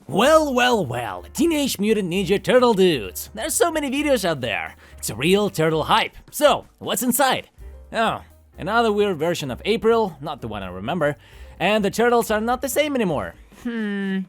Well, Teenage Mutant Ninja Turtle dudes. There's so many videos out there. It's a real turtle hype. So, what's inside? Oh, another weird version of April, not the one I remember, and the turtles are not the same anymore. And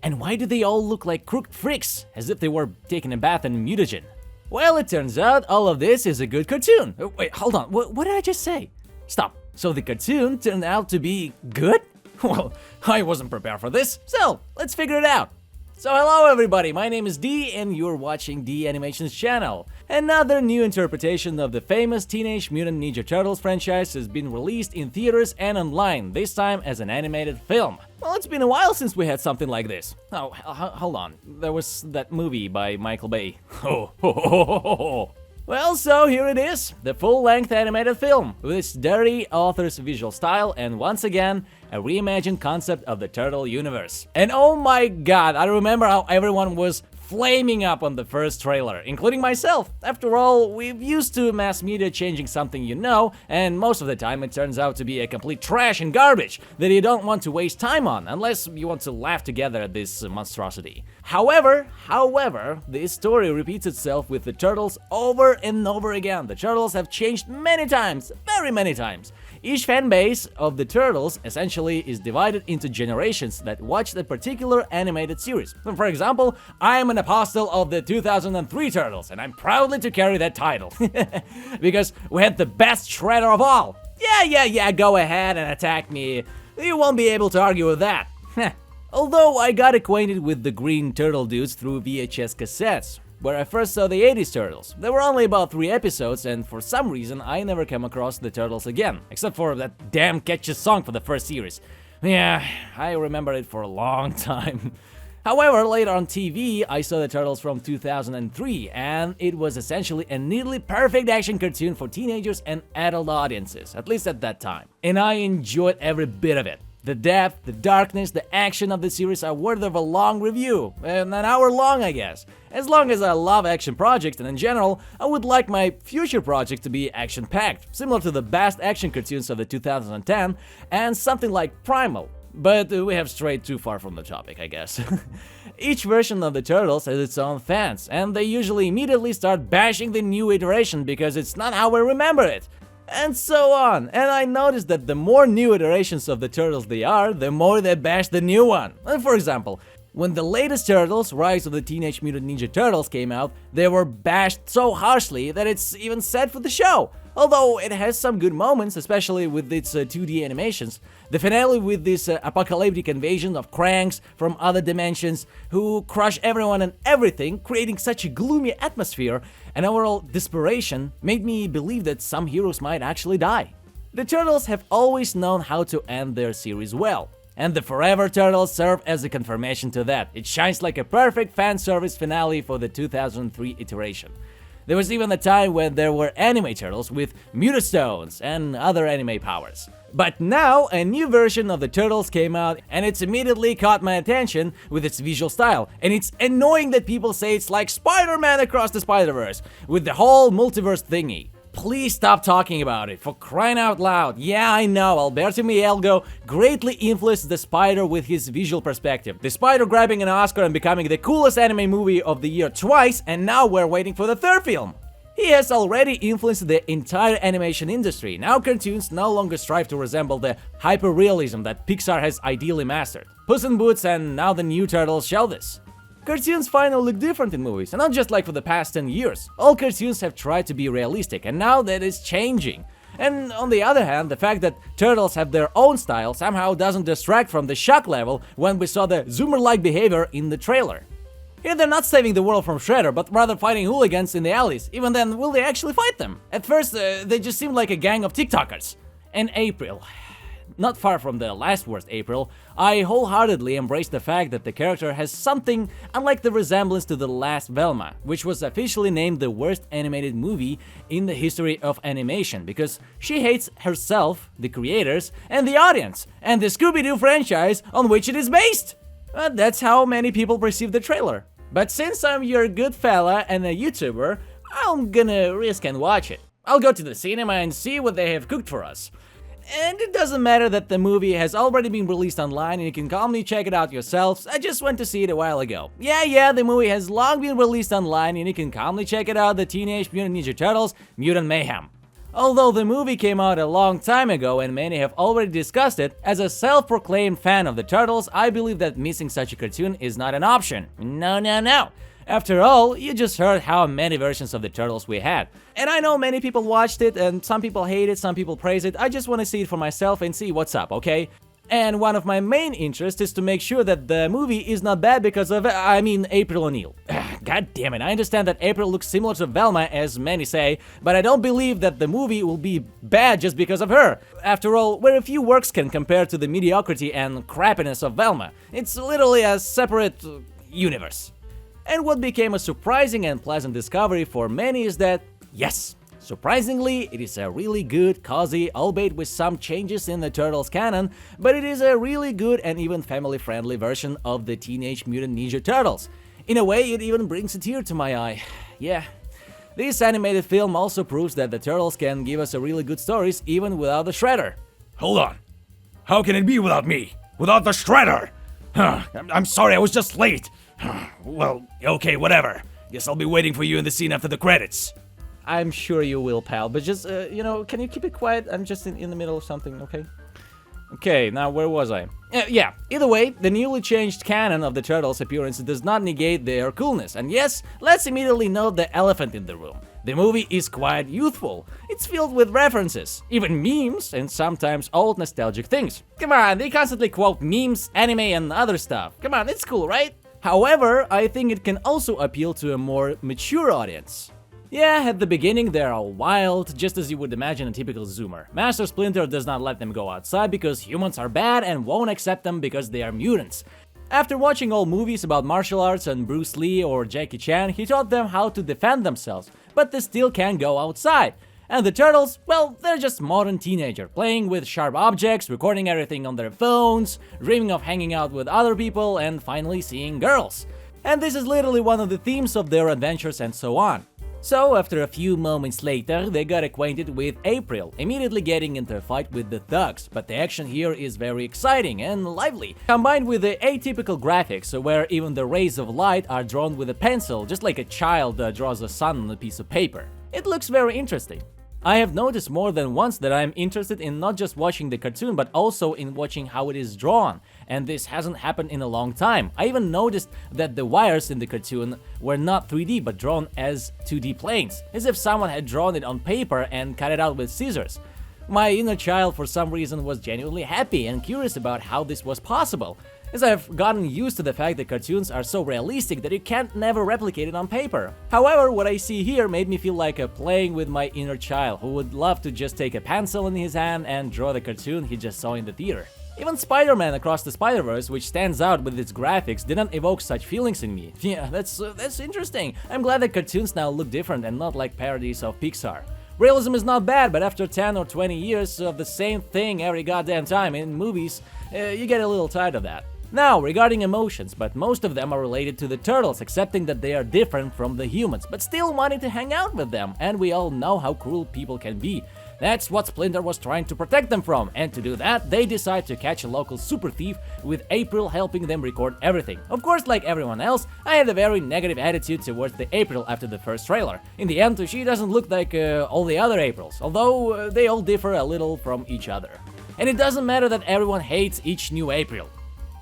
why do they all look like crooked freaks, as if they were taking a bath in mutagen? Well, it turns out all of this is a good cartoon. Wait, hold on, what did I just say? Stop, so the cartoon turned out to be good? Well, I wasn't prepared for this, so let's figure it out. So hello everybody, my name is Dee and you're watching DeeAnimations channel. Another new interpretation of the famous Teenage Mutant Ninja Turtles franchise has been released in theaters and online, this time as an animated film. Well, it's been a while since we had something like this. Oh, hold on, there was that movie by Michael Bay. Well, so here it is, the full-length animated film, with its dirty author's visual style and once again, a reimagined concept of the Turtle universe. And oh my god, I remember how everyone was flaming up on the first trailer, including myself. After all, we're used to mass media changing something you know, and most of the time it turns out to be a complete trash and garbage that you don't want to waste time on, unless you want to laugh together at this monstrosity. However, this story repeats itself with the Turtles over and over again. The Turtles have changed many times, very many times. Each fan base of the Turtles essentially is divided into generations that watch a particular animated series. For example, I am an apostle of the 2003 Turtles, and I'm proudly to carry that title. Because we had the best shredder of all. Yeah, go ahead and attack me. You won't be able to argue with that. Although I got acquainted with the Green Turtle dudes through VHS cassettes, where I first saw the 80s Turtles. There were only about 3 episodes, and for some reason I never came across the Turtles again, except for that damn catchy song for the first series. Yeah, I remember it for a long time. However, later on TV, I saw the Turtles from 2003, and it was essentially a nearly perfect action cartoon for teenagers and adult audiences, at least at that time. And I enjoyed every bit of it. The depth, the darkness, the action of the series are worthy of a long review, an hour long I guess. As long as I love action projects, and in general, I would like my future project to be action-packed, similar to the best action cartoons of the 2010 and something like Primal. But we have strayed too far from the topic, I guess. Each version of the Turtles has its own fans, and they usually immediately start bashing the new iteration because it's not how we remember it. And so on, and I noticed that the more new iterations of the Turtles they are, the more they bash the new one. For example, when the latest Turtles, Rise of the Teenage Mutant Ninja Turtles came out, they were bashed so harshly that it's even sad for the show. Although it has some good moments, especially with its 2D animations. The finale with this apocalyptic invasion of cranks from other dimensions who crush everyone and everything, creating such a gloomy atmosphere and overall desperation made me believe that some heroes might actually die. The Turtles have always known how to end their series well. And the Forever Turtles serve as a confirmation to that. It shines like a perfect fan service finale for the 2003 iteration. There was even a time when there were anime turtles with mutastones and other anime powers. But now, a new version of the Turtles came out and it's immediately caught my attention with its visual style. And it's annoying that people say it's like Spider-Man Across the Spider-Verse with the whole multiverse thingy. Please stop talking about it, for crying out loud. Yeah, I know, Alberto Mielgo greatly influenced the Spider with his visual perspective. The Spider grabbing an Oscar and becoming the coolest anime movie of the year twice, and now we're waiting for the third film. He has already influenced the entire animation industry. Now cartoons no longer strive to resemble the hyper-realism that Pixar has ideally mastered. Puss in Boots and now the new Turtles show this. Cartoons finally look different in movies, and not just like for the past 10 years. All cartoons have tried to be realistic, and now that is changing. And on the other hand, the fact that Turtles have their own style somehow doesn't distract from the shock level when we saw the Zoomer-like behavior in the trailer. Here they're not saving the world from Shredder, but rather fighting hooligans in the alleys. Even then, will they actually fight them? At first, they just seemed like a gang of TikTokers. And April. Not far from the last worst April, I wholeheartedly embraced the fact that the character has something unlike the resemblance to the last Velma, which was officially named the worst animated movie in the history of animation because she hates herself, the creators, and the audience, and the Scooby-Doo franchise on which it is based. That's how many people perceive the trailer. But since I'm your good fella and a YouTuber, I'm gonna risk and watch it. I'll go to the cinema and see what they have cooked for us. And it doesn't matter that the movie has already been released online and you can calmly check it out yourselves. I just went to see it a while ago. Yeah, the movie has long been released online and you can calmly check it out, the Teenage Mutant Ninja Turtles Mutant Mayhem. Although the movie came out a long time ago and many have already discussed it, as a self-proclaimed fan of the Turtles, I believe that missing such a cartoon is not an option. No. After all, you just heard how many versions of the Turtles we had. And I know many people watched it, and some people hate it, some people praise it. I just want to see it for myself and see what's up, okay? And one of my main interests is to make sure that the movie is not bad because of, April O'Neil. God damn it, I understand that April looks similar to Velma, as many say, but I don't believe that the movie will be bad just because of her. After all, very few works can compare to the mediocrity and crappiness of Velma. It's literally a separate universe. And what became a surprising and pleasant discovery for many is that, yes, surprisingly, it is a really good, cozy, albeit with some changes in the Turtles canon, but it is a really good and even family-friendly version of the Teenage Mutant Ninja Turtles. In a way, it even brings a tear to my eye. Yeah. This animated film also proves that the Turtles can give us a really good stories even without the Shredder. Hold on. How can it be without me? Without the Shredder? I'm sorry, I was just late. Well, okay, whatever. Guess I'll be waiting for you in the scene after the credits. I'm sure you will, pal, but just, can you keep it quiet? I'm just in the middle of something, okay? Okay, now where was I? Yeah, either way, the newly changed canon of the Turtles' appearance does not negate their coolness. And yes, let's immediately note the elephant in the room. The movie is quite youthful. It's filled with references, even memes, and sometimes old nostalgic things. Come on, they constantly quote memes, anime, and other stuff. Come on, it's cool, right? However, I think it can also appeal to a more mature audience. Yeah, at the beginning they are wild, just as you would imagine a typical Zoomer. Master Splinter does not let them go outside because humans are bad and won't accept them because they are mutants. After watching all movies about martial arts and Bruce Lee or Jackie Chan, he taught them how to defend themselves, but they still can't go outside. And the Turtles, well, they're just modern teenagers, playing with sharp objects, recording everything on their phones, dreaming of hanging out with other people, and finally seeing girls. And this is literally one of the themes of their adventures and so on. So, after a few moments later, they got acquainted with April, immediately getting into a fight with the thugs, but the action here is very exciting and lively, combined with the atypical graphics, where even the rays of light are drawn with a pencil, just like a child draws the sun on a piece of paper. It looks very interesting. I have noticed more than once that I'm interested in not just watching the cartoon, but also in watching how it is drawn, and this hasn't happened in a long time. I even noticed that the wires in the cartoon were not 3D but drawn as 2D planes, as if someone had drawn it on paper and cut it out with scissors. My inner child for some reason was genuinely happy and curious about how this was possible, as I've gotten used to the fact that cartoons are so realistic that you can't never replicate it on paper. However, what I see here made me feel like playing with my inner child, who would love to just take a pencil in his hand and draw the cartoon he just saw in the theater. Even Spider-Man Across the Spider-Verse, which stands out with its graphics, didn't evoke such feelings in me. Yeah, that's interesting. I'm glad that cartoons now look different and not like parodies of Pixar. Realism is not bad, but after 10 or 20 years of the same thing every goddamn time in movies, you get a little tired of that. Now, regarding emotions, but most of them are related to the Turtles, accepting that they are different from the humans, but still wanting to hang out with them, and we all know how cruel people can be. That's what Splinter was trying to protect them from, and to do that, they decide to catch a local super thief, with April helping them record everything. Of course, like everyone else, I had a very negative attitude towards the April after the first trailer. In the end, she doesn't look like all the other Aprils, although they all differ a little from each other. And it doesn't matter that everyone hates each new April.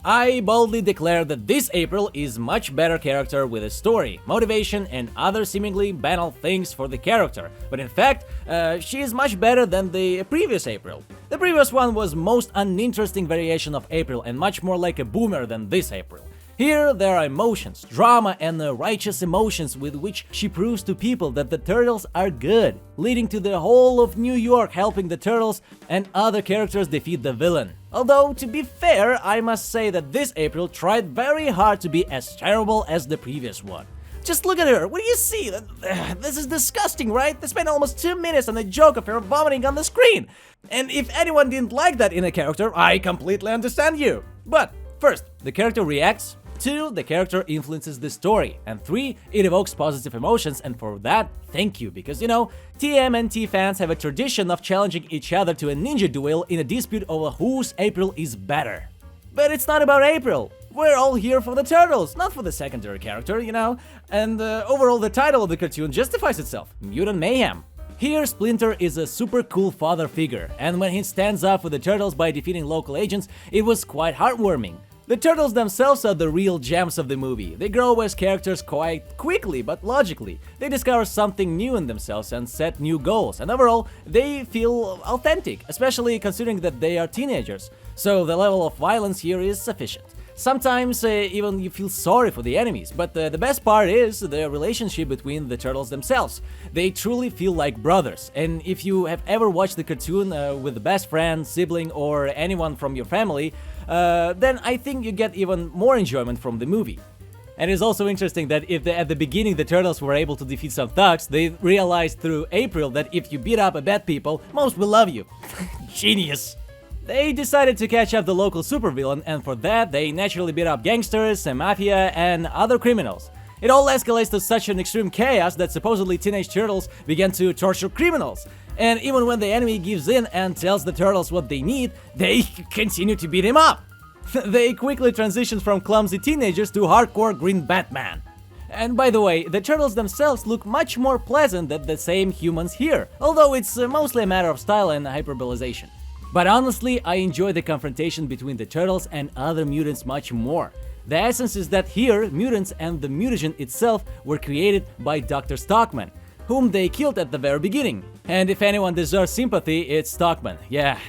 I boldly declare that this April is much better character with a story, motivation, and other seemingly banal things for the character, but in fact, she is much better than the previous April. The previous one was most uninteresting variation of April and much more like a boomer than this April. Here, there are emotions, drama, and righteous emotions with which she proves to people that the Turtles are good, leading to the whole of New York helping the Turtles and other characters defeat the villain. Although, to be fair, I must say that this April tried very hard to be as terrible as the previous one. Just look at her, what do you see? This is disgusting, right? They spent almost 2 minutes on a joke of her vomiting on the screen. And if anyone didn't like that in a character, I completely understand you. But first, the character reacts, 2. The character influences the story. And 3. It evokes positive emotions, and for that, thank you, because TMNT fans have a tradition of challenging each other to a ninja duel in a dispute over whose April is better. But it's not about April. We're all here for the turtles, not for the secondary character, And overall, the title of the cartoon justifies itself: Mutant Mayhem. Here, Splinter is a super cool father figure, and when he stands up for the turtles by defeating local agents, it was quite heartwarming. The turtles themselves are the real gems of the movie. They grow as characters quite quickly, but logically. They discover something new in themselves and set new goals, and overall, they feel authentic, especially considering that they are teenagers. So the level of violence here is sufficient. Sometimes even you feel sorry for the enemies, but the best part is the relationship between the turtles themselves. They truly feel like brothers, and if you have ever watched the cartoon with the best friend, sibling, or anyone from your family, then I think you get even more enjoyment from the movie. And it's also interesting that if at the beginning the turtles were able to defeat some thugs, they realized through April that if you beat up a bad people, most will love you. Genius! They decided to catch up the local supervillain, and for that they naturally beat up gangsters, mafia, and other criminals. It all escalates to such an extreme chaos that supposedly teenage turtles began to torture criminals. And even when the enemy gives in and tells the turtles what they need, they continue to beat him up. They quickly transitioned from clumsy teenagers to hardcore Green Batman. And by the way, the turtles themselves look much more pleasant than the same humans here, although it's mostly a matter of style and hyperbolization. But honestly, I enjoy the confrontation between the turtles and other mutants much more. The essence is that here, mutants and the mutagen itself were created by Dr. Stockman, whom they killed at the very beginning. And if anyone deserves sympathy, it's Stockman. Yeah,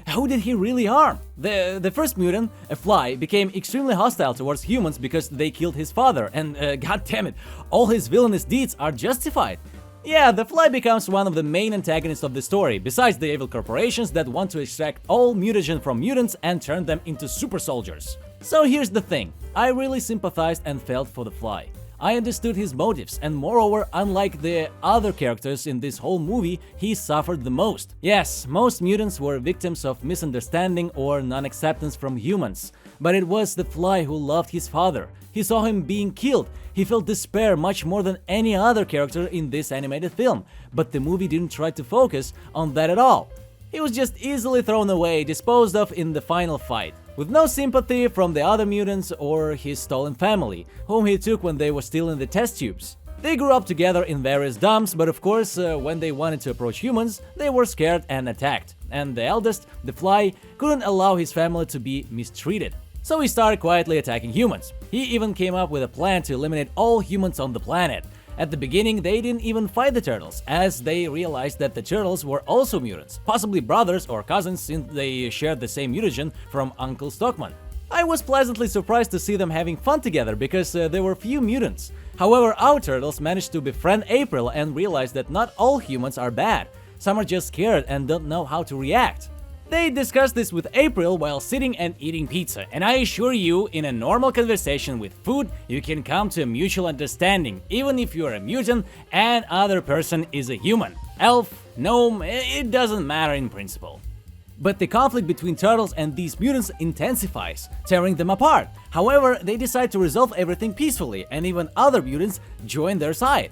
who did he really harm? The first mutant, a fly, became extremely hostile towards humans because they killed his father, and god damn it, all his villainous deeds are justified. Yeah, the Fly becomes one of the main antagonists of the story, besides the evil corporations that want to extract all mutagen from mutants and turn them into super soldiers. So here's the thing, I really sympathized and felt for the Fly. I understood his motives, and moreover, unlike the other characters in this whole movie, he suffered the most. Yes, most mutants were victims of misunderstanding or non-acceptance from humans, but it was the Fly who loved his father. He saw him being killed. He felt despair much more than any other character in this animated film, but the movie didn't try to focus on that at all. He was just easily thrown away, disposed of in the final fight, with no sympathy from the other mutants or his stolen family, whom he took when they were still in the test tubes. They grew up together in various dumps, but of course, when they wanted to approach humans, they were scared and attacked. And the eldest, the Fly, couldn't allow his family to be mistreated. So he started quietly attacking humans. He even came up with a plan to eliminate all humans on the planet. At the beginning, they didn't even fight the turtles, as they realized that the turtles were also mutants, possibly brothers or cousins since they shared the same mutagen from Uncle Stockman. I was pleasantly surprised to see them having fun together because there were few mutants. However, our turtles managed to befriend April and realized that not all humans are bad. Some are just scared and don't know how to react. They discussed this with April while sitting and eating pizza, and I assure you, in a normal conversation with food, you can come to a mutual understanding, even if you're a mutant and other person is a human. Elf, gnome, it doesn't matter in principle. But the conflict between turtles and these mutants intensifies, tearing them apart. However, they decide to resolve everything peacefully, and even other mutants join their side.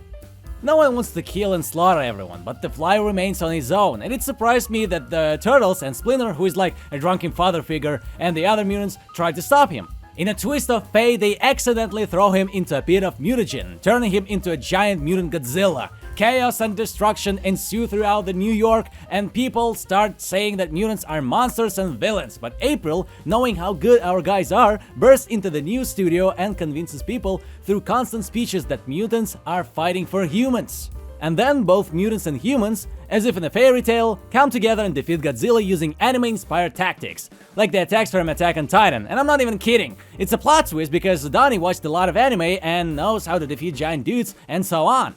No one wants to kill and slaughter everyone, but the Fly remains on his own, and it surprised me that the turtles and Splinter, who is like a drunken father figure, and the other mutants tried to stop him. In a twist of fate, they accidentally throw him into a pit of mutagen, turning him into a giant mutant Godzilla. Chaos and destruction ensue throughout the New York, and people start saying that mutants are monsters and villains. But April, knowing how good our guys are, bursts into the news studio and convinces people through constant speeches that mutants are fighting for humans. And then both mutants and humans, as if in a fairy tale, come together and defeat Godzilla using anime-inspired tactics, like the attacks from Attack on Titan. And I'm not even kidding, it's a plot twist because Donnie watched a lot of anime and knows how to defeat giant dudes and so on.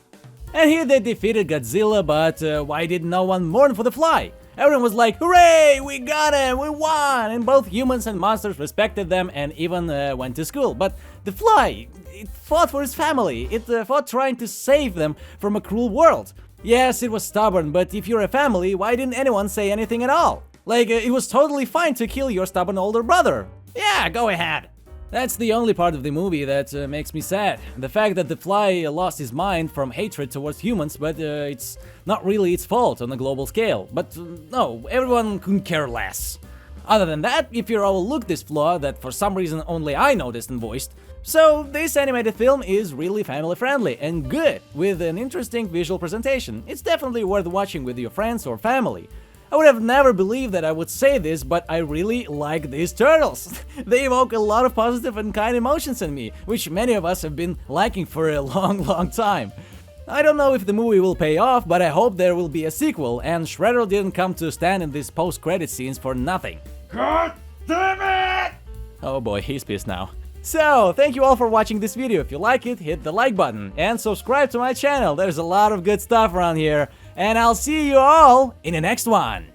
And here they defeated Godzilla, but why did no one mourn for the Fly? Everyone was like, hooray, we got him, we won! And both humans and monsters respected them and even went to school. But the Fly, it fought for his family, it fought trying to save them from a cruel world. Yes, it was stubborn, but if you're a family, why didn't anyone say anything at all? Like, it was totally fine to kill your stubborn older brother. Yeah, go ahead. That's the only part of the movie that makes me sad. The fact that the fly lost his mind from hatred towards humans, but it's not really its fault on a global scale. But no, everyone couldn't care less. Other than that, if you overlook this flaw that for some reason only I noticed and voiced, so this animated film is really family friendly and good, with an interesting visual presentation. It's definitely worth watching with your friends or family. I would have never believed that I would say this, but I really like these turtles. They evoke a lot of positive and kind emotions in me, which many of us have been liking for a long time. I don't know if the movie will pay off, but I hope there will be a sequel, and Shredder didn't come to stand in these post-credit scenes for nothing. God damn it! Oh boy, he's pissed now. So, thank you all for watching this video. If you like it, hit the like button and subscribe to my channel. There's a lot of good stuff around here. And I'll see you all in the next one.